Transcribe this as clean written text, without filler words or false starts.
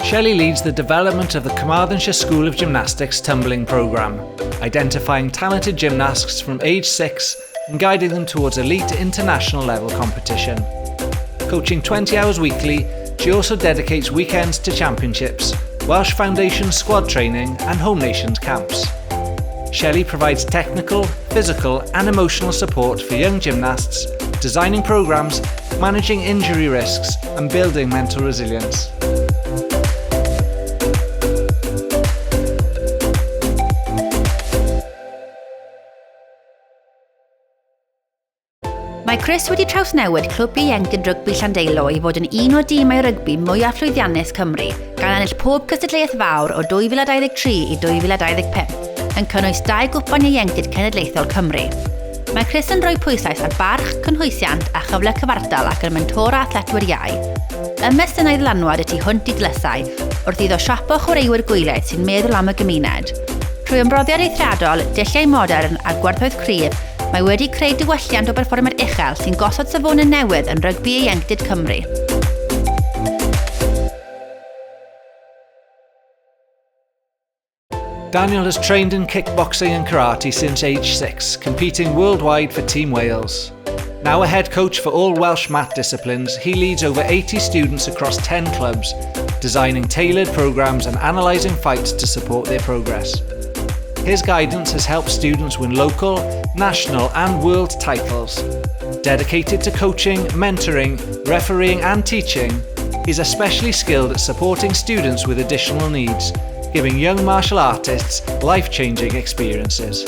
Shelley leads the development of the Carmarthenshire School of Gymnastics tumbling programme, identifying talented gymnasts from age 6 and guiding them towards elite international level competition. Coaching 20 hours weekly, she also dedicates weekends to championships, Welsh Foundation squad training and home nations camps. Shelley provides technical, physical and emotional support for young gymnasts, designing programmes, managing injury risks and building mental resilience. Mae Chris wedi trawsnewid clwb ieuenctid rygbi Llandeilo i fod yn un o dîmau rygbi mwyaf llwyddiannus Cymru, gan ennill pob cystadleuaeth fawr o 2023 i 2025, yn cynnwys 2 gwpan ieuenctid cenedlaethol Cymru. Mae Chris yn rhoi pwyslais ar barch, cynhwysiant a chyfle cyfartal ac yn mentor a athletwyr iau. Ymestyn ei ddylanwad y tu hwnt i dlysau, wrth iddo siapo chwaraewyr gwyliau sy'n meddwl am y gymuned. Trwy ymroddiad eithriadol, dulliau modern a gwerthoedd cryf, mae wedi creu diwylliant o berfformiad uchel sy'n gosod safonau newydd yn rygbi ieuenctid Cymru. Daniel has trained in kickboxing and karate since age 6, competing worldwide for Team Wales. Now a head coach for all Welsh mat disciplines, he leads over 80 students across 10 clubs, designing tailored programmes and analysing fights to support their progress. His guidance has helped students win local, national and world titles. Dedicated to coaching, mentoring, refereeing and teaching, he's especially skilled at supporting students with additional needs, giving young martial artists life-changing experiences.